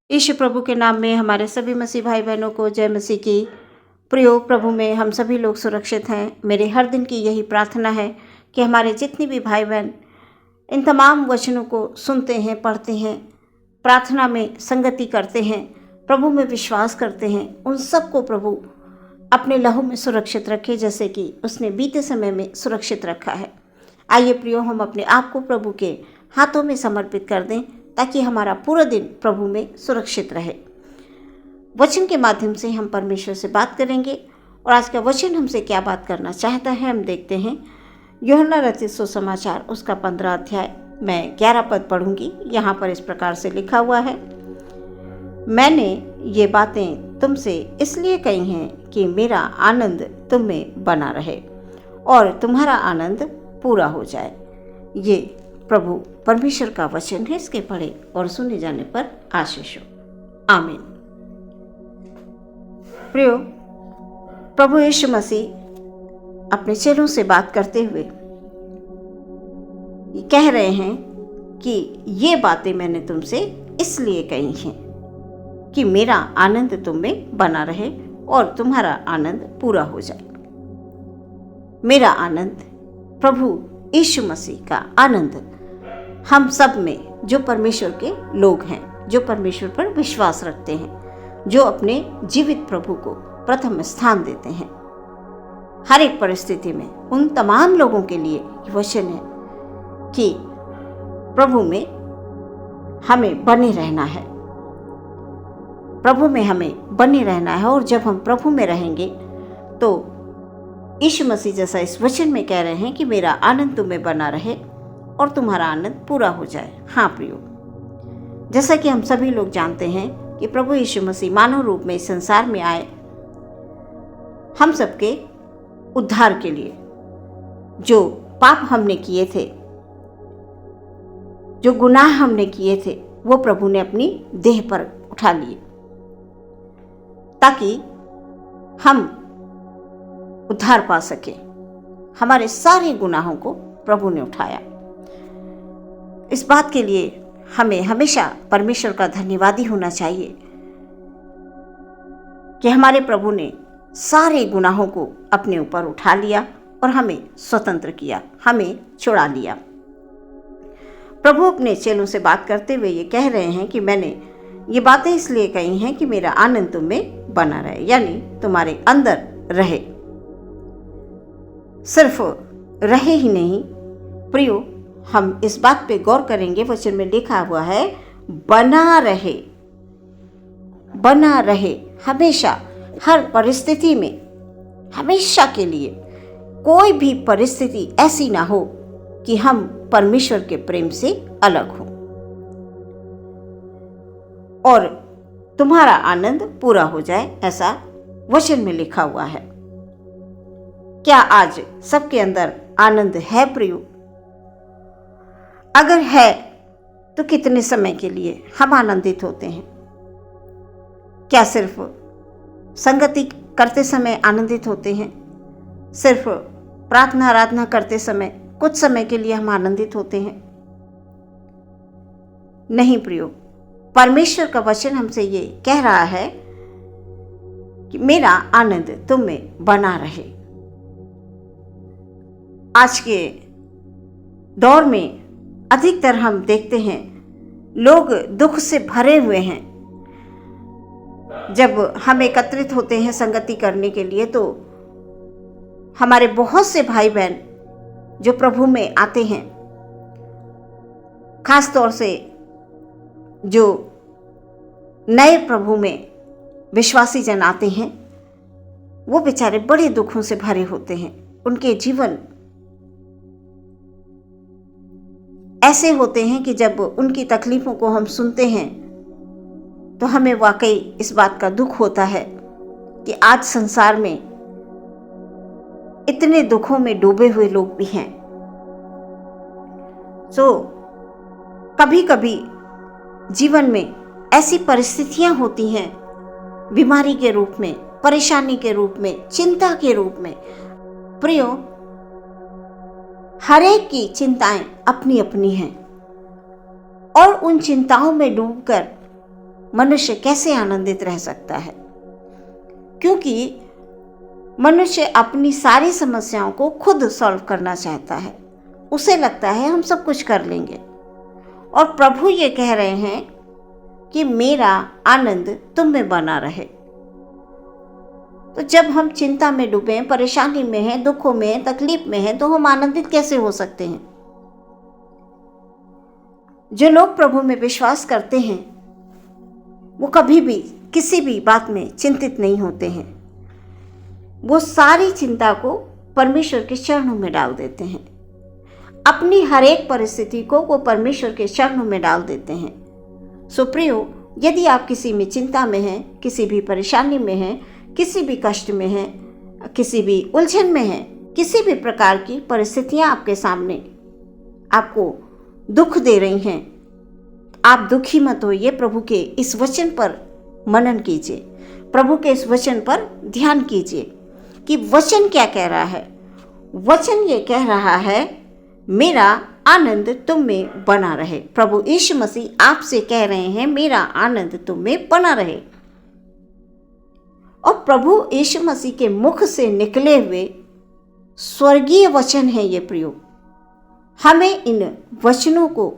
यीशु प्रभु के नाम में हमारे सभी मसीह भाई बहनों को जय मसीह की। प्रियो, प्रभु में हम सभी लोग सुरक्षित हैं। मेरे हर दिन की यही प्रार्थना है कि हमारे जितने भी भाई बहन इन तमाम वचनों को सुनते हैं, पढ़ते हैं, प्रार्थना में संगति करते हैं, प्रभु में विश्वास करते हैं, उन सबको प्रभु अपने लहू में सुरक्षित रखे, जैसे कि उसने बीते समय में सुरक्षित रखा है। आइए प्रियो, हम अपने आप को प्रभु के हाथों में समर्पित कर दें ताकि हमारा पूरा दिन प्रभु में सुरक्षित रहे। वचन के माध्यम से हम परमेश्वर से बात करेंगे और आज का वचन हमसे क्या बात करना चाहता है हम देखते हैं। यूहन्ना रचित सुसमाचार उसका 15 अध्याय मैं 11 पद पढ़ूंगी। यहाँ पर इस प्रकार से लिखा हुआ है, मैंने ये बातें तुमसे इसलिए कही हैं कि मेरा आनंद तुम में बना रहे और तुम्हारा आनंद पूरा हो जाए। ये प्रभु परमेश्वर का वचन है। इसके पढ़े और सुने जाने पर आशीष हो। आमीन। प्रियो, प्रभु यीशु मसीह अपने चेलों से बात करते हुए कह रहे हैं कि ये बातें मैंने तुमसे इसलिए कही हैं कि मेरा आनंद तुम में बना रहे और तुम्हारा आनंद पूरा हो जाए। मेरा आनंद, प्रभु यीशु मसीह का आनंद हम सब में, जो परमेश्वर के लोग हैं, जो परमेश्वर पर विश्वास रखते हैं, जो अपने जीवित प्रभु को प्रथम स्थान देते हैं, हर एक परिस्थिति में उन तमाम लोगों के लिए वचन है कि प्रभु में हमें बने रहना है। प्रभु में हमें बने रहना है और जब हम प्रभु में रहेंगे तो यीशु मसीह जैसा इस वचन में कह रहे हैं कि मेरा आनंद तुम्हें बना रहे और तुम्हारा आनंद पूरा हो जाए। हाँ प्रियो, जैसा कि हम सभी लोग जानते हैं कि प्रभु यीशु मसीह मानव रूप में इस संसार में आए हम सबके उद्धार के लिए। जो पाप हमने किए थे, जो गुनाह हमने किए थे, वो प्रभु ने अपनी देह पर उठा लिए ताकि हम उद्धार पा सके। हमारे सारे गुनाहों को प्रभु ने उठाया। इस बात के लिए हमें हमेशा परमेश्वर का धन्यवादी होना चाहिए कि हमारे प्रभु ने सारे गुनाहों को अपने ऊपर उठा लिया और हमें स्वतंत्र किया, हमें छुड़ा लिया। प्रभु अपने चेलों से बात करते हुए ये कह रहे हैं कि मैंने ये बातें इसलिए कही हैं कि मेरा आनंद तुम में बना रहे, यानी तुम्हारे अंदर रहे। सिर्फ रहे ही नहीं प्रियो, हम इस बात पे गौर करेंगे, वचन में लिखा हुआ है बना रहे, बना रहे, हमेशा, हर परिस्थिति में, हमेशा के लिए। कोई भी परिस्थिति ऐसी ना हो कि हम परमेश्वर के प्रेम से अलग हों और तुम्हारा आनंद पूरा हो जाए, ऐसा वचन में लिखा हुआ है। क्या आज सबके अंदर आनंद है प्रियो? अगर है तो कितने समय के लिए हम आनंदित होते हैं? क्या सिर्फ संगति करते समय आनंदित होते हैं? सिर्फ प्रार्थना आराधना करते समय कुछ समय के लिए हम आनंदित होते हैं? नहीं प्रियो, परमेश्वर का वचन हमसे ये कह रहा है कि मेरा आनंद तुम में बना रहे। आज के दौर में अधिकतर हम देखते हैं लोग दुख से भरे हुए हैं। जब हम एकत्रित होते हैं संगति करने के लिए तो हमारे बहुत से भाई बहन जो प्रभु में आते हैं, खास तौर से जो नए प्रभु में विश्वासी जन आते हैं, वो बेचारे बड़े दुखों से भरे होते हैं। उनके जीवन ऐसे होते हैं कि जब उनकी तकलीफों को हम सुनते हैं तो हमें वाकई इस बात का दुख होता है कि आज संसार में इतने दुखों में डूबे हुए लोग भी हैं। तो कभी कभी जीवन में ऐसी परिस्थितियां होती हैं, बीमारी के रूप में, परेशानी के रूप में, चिंता के रूप में। प्रियो, हर एक की चिंताएं अपनी अपनी हैं और उन चिंताओं में डूबकर मनुष्य कैसे आनंदित रह सकता है? क्योंकि मनुष्य अपनी सारी समस्याओं को खुद सॉल्व करना चाहता है। उसे लगता है हम सब कुछ कर लेंगे। और प्रभु ये कह रहे हैं कि मेरा आनंद तुम में बना रहे। तो जब हम चिंता में डूबे, परेशानी में हैं, दुखों में हैं, तकलीफ में हैं, तो हम आनंदित कैसे हो सकते हैं? जो लोग प्रभु में विश्वास करते हैं वो कभी भी किसी भी बात में चिंतित नहीं होते हैं। वो सारी चिंता को परमेश्वर के चरणों में डाल देते हैं। अपनी हर एक परिस्थिति को वो परमेश्वर के चरणों में डाल देते हैं। सो प्रियो, यदि आप किसी में चिंता में हैं, किसी भी परेशानी में हैं, किसी भी कष्ट में हैं, किसी भी उलझन में हैं, किसी भी प्रकार की परिस्थितियां आपके सामने आपको दुख दे रही हैं, आप दुखी मत होइए। प्रभु के इस वचन पर मनन कीजिए, प्रभु के इस वचन पर ध्यान कीजिए कि वचन क्या कह रहा है। वचन ये कह रहा है, मेरा आनंद तुम में बना रहे। प्रभु यीशु मसीह आपसे कह रहे हैं, मेरा आनंद तुम में बना रहे। और प्रभु यीशु मसीह के मुख से निकले हुए स्वर्गीय वचन है ये प्रियो। हमें इन वचनों को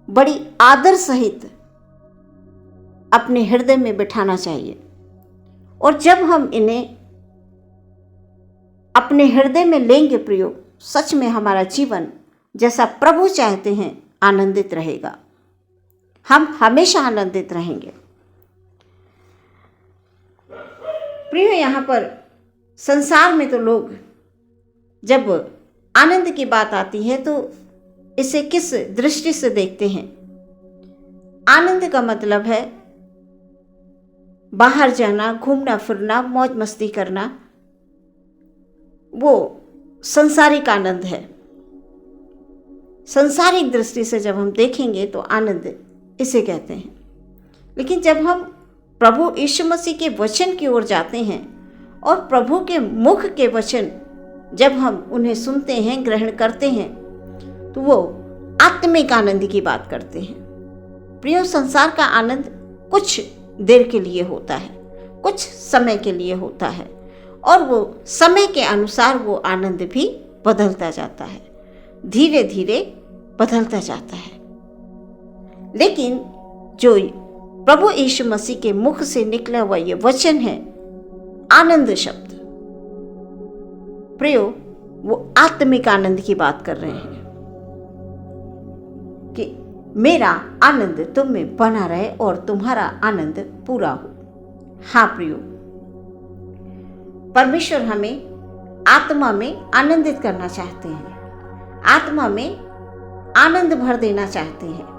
बड़ी आदर सहित अपने हृदय में बिठाना चाहिए। और जब हम इन्हें अपने हृदय में लेंगे प्रियो, सच में हमारा जीवन जैसा प्रभु चाहते हैं आनंदित रहेगा। हम हमेशा आनंदित रहेंगे। प्रियो, यहाँ पर संसार में तो लोग जब आनंद की बात आती है तो इसे किस दृष्टि से देखते हैं? आनंद का मतलब है बाहर जाना, घूमना फिरना, मौज मस्ती करना, वो संसारिक आनंद है। संसारिक दृष्टि से जब हम देखेंगे तो आनंद इसे कहते हैं। लेकिन जब हम प्रभु यीशु मसीह के वचन की ओर जाते हैं और प्रभु के मुख के वचन जब हम उन्हें सुनते हैं, ग्रहण करते हैं, तो वो आत्मिक आनंद की बात करते हैं। प्रियो, संसार का आनंद कुछ देर के लिए होता है, कुछ समय के लिए होता है, और वो समय के अनुसार वो आनंद भी बदलता जाता है, धीरे धीरे बदलता जाता है। लेकिन जो प्रभु यीशु मसीह के मुख से निकला हुआ ये वचन है, आनंद शब्द, प्रियो, वो आत्मिक आनंद की बात कर रहे हैं कि मेरा आनंद तुम में बना रहे और तुम्हारा आनंद पूरा हो। हाँ प्रियो, परमेश्वर हमें आत्मा में आनंदित करना चाहते हैं, आत्मा में आनंद भर देना चाहते हैं।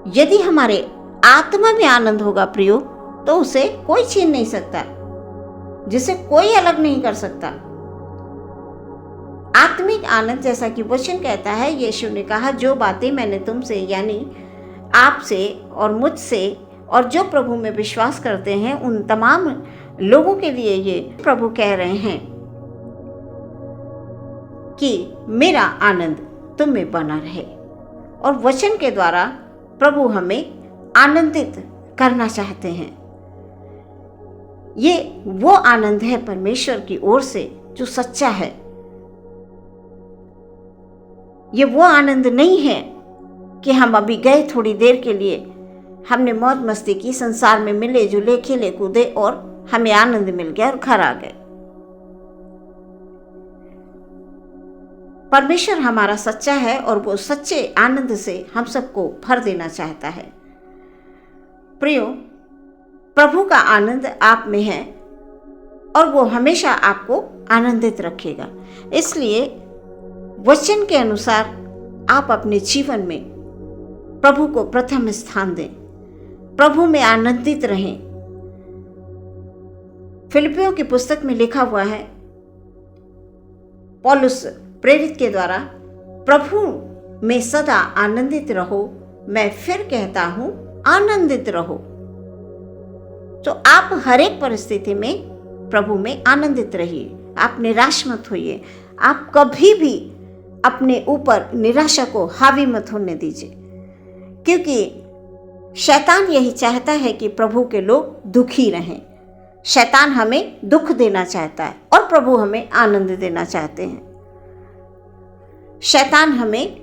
यदि हमारे आत्मा में आनंद होगा प्रियो, तो उसे कोई छीन नहीं सकता, जिसे कोई अलग नहीं कर सकता। आत्मिक आनंद, जैसा कि वचन कहता है, यीशु ने कहा, जो बातें मैंने तुमसे यानी आपसे और मुझसे और जो प्रभु में विश्वास करते हैं उन तमाम लोगों के लिए ये प्रभु कह रहे हैं कि मेरा आनंद तुम में बना रहे। और वचन के द्वारा प्रभु हमें आनंदित करना चाहते हैं। ये वो आनंद है परमेश्वर की ओर से जो सच्चा है। ये वो आनंद नहीं है कि हम अभी गए थोड़ी देर के लिए, हमने मौज मस्ती की, संसार में मिले जुले, खेले कूदे और हमें आनंद मिल गया और घर आ गए। परमेश्वर हमारा सच्चा है और वो सच्चे आनंद से हम सबको भर देना चाहता है। प्रियो, प्रभु का आनंद आप में है और वो हमेशा आपको आनंदित रखेगा। इसलिए वचन के अनुसार आप अपने जीवन में प्रभु को प्रथम स्थान दें, प्रभु में आनंदित रहें। फिलिपियों की पुस्तक में लिखा हुआ है, पौलुस प्रेरित के द्वारा, प्रभु में सदा आनंदित रहो, मैं फिर कहता हूं आनंदित रहो। तो आप हर एक परिस्थिति में प्रभु में आनंदित रहिए, आप निराश मत होइए। आप कभी भी अपने ऊपर निराशा को हावी मत होने दीजिए, क्योंकि शैतान यही चाहता है कि प्रभु के लोग दुखी रहें। शैतान हमें दुख देना चाहता है और प्रभु हमें आनंद देना चाहते हैं। शैतान हमें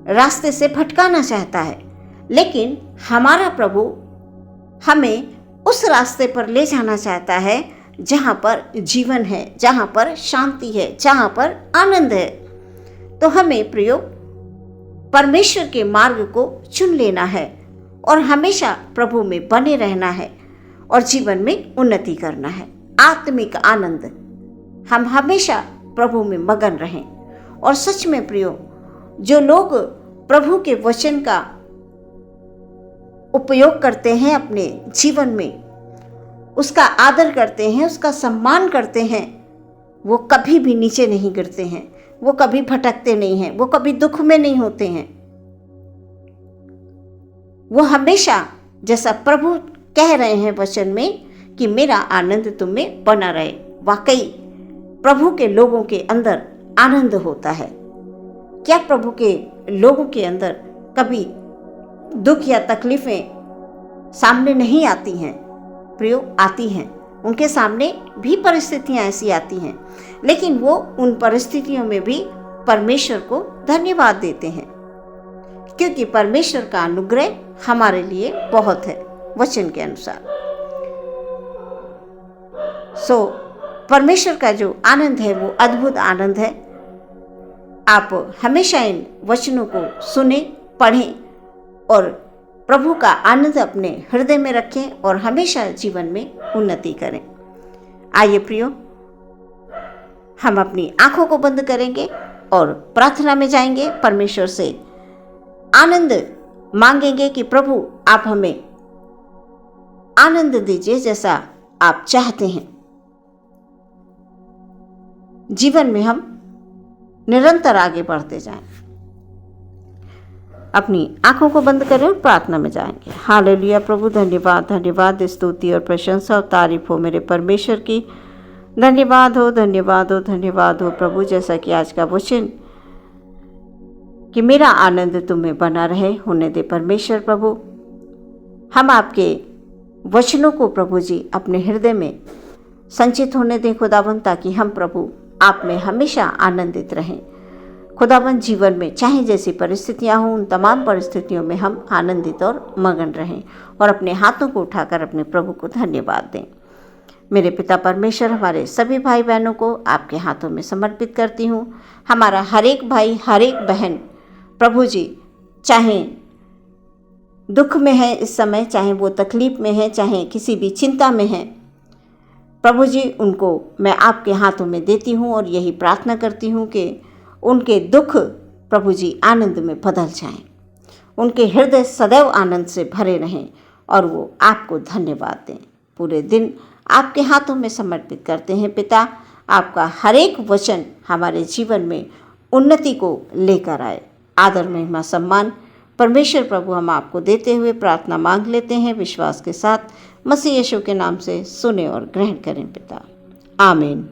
रास्ते से भटकाना चाहता है, लेकिन हमारा प्रभु हमें उस रास्ते पर ले जाना चाहता है जहाँ पर जीवन है, जहाँ पर शांति है, जहाँ पर आनंद है। तो हमें प्रियो परमेश्वर के मार्ग को चुन लेना है और हमेशा प्रभु में बने रहना है और जीवन में उन्नति करना है। आत्मिक आनंद, हम हमेशा प्रभु में मगन रहें। और सच में प्रियो, जो लोग प्रभु के वचन का उपयोग करते हैं अपने जीवन में, उसका आदर करते हैं, उसका सम्मान करते हैं, वो कभी भी नीचे नहीं गिरते हैं, वो कभी भटकते नहीं हैं, वो कभी दुख में नहीं होते हैं। वो हमेशा, जैसा प्रभु कह रहे हैं वचन में कि मेरा आनंद तुम में बना रहे, वाकई प्रभु के लोगों के अंदर आनंद होता है। क्या प्रभु के लोगों के अंदर कभी दुख या तकलीफें सामने नहीं आती हैं? प्रियो, आती हैं। उनके सामने भी परिस्थितियां ऐसी आती हैं, लेकिन वो उन परिस्थितियों में भी परमेश्वर को धन्यवाद देते हैं, क्योंकि परमेश्वर का अनुग्रह हमारे लिए बहुत है वचन के अनुसार। परमेश्वर का जो आनंद है वो अद्भुत आनंद है। आप हमेशा इन वचनों को सुने, पढ़ें और प्रभु का आनंद अपने हृदय में रखें और हमेशा जीवन में उन्नति करें। आइए प्रियो, हम अपनी आंखों को बंद करेंगे और प्रार्थना में जाएंगे। परमेश्वर से आनंद मांगेंगे कि प्रभु आप हमें आनंद दीजिए जैसा आप चाहते हैं। जीवन में हम निरंतर आगे बढ़ते जाएं। अपनी आंखों को बंद करें और प्रार्थना में जाएंगे। हालेलुया। प्रभु धन्यवाद, धन्यवाद, स्तुति और प्रशंसा और तारीफ हो मेरे परमेश्वर की। धन्यवाद हो, धन्यवाद हो, धन्यवाद हो प्रभु, जैसा कि आज का वचन कि मेरा आनंद तुम्हें बना रहे होने दे परमेश्वर प्रभु। हम आपके वचनों को प्रभु जी अपने हृदय में संचित होने दें खुदावन, ताकि हम प्रभु आप में हमेशा आनंदित रहें। खुदावन, जीवन में चाहे जैसी परिस्थितियां हों, उन तमाम परिस्थितियों में हम आनंदित और मगन रहें और अपने हाथों को उठाकर अपने प्रभु को धन्यवाद दें। मेरे पिता परमेश्वर, हमारे सभी भाई बहनों को आपके हाथों में समर्पित करती हूँ। हमारा हर एक भाई, हर एक बहन प्रभु जी, चाहे दुख में है इस समय, चाहे वो तकलीफ में है, चाहे किसी भी चिंता में है, प्रभु जी उनको मैं आपके हाथों में देती हूँ और यही प्रार्थना करती हूँ कि उनके दुख प्रभु जी आनंद में बदल जाएं, उनके हृदय सदैव आनंद से भरे रहें और वो आपको धन्यवाद दें। पूरे दिन आपके हाथों में समर्पित करते हैं पिता। आपका हर एक वचन हमारे जीवन में उन्नति को लेकर आए। आदर, महिमा, सम्मान परमेश्वर प्रभु हम आपको देते हुए प्रार्थना मांग लेते हैं विश्वास के साथ। मसीह यीशु के नाम से सुने और ग्रहण करें पिता। आमीन।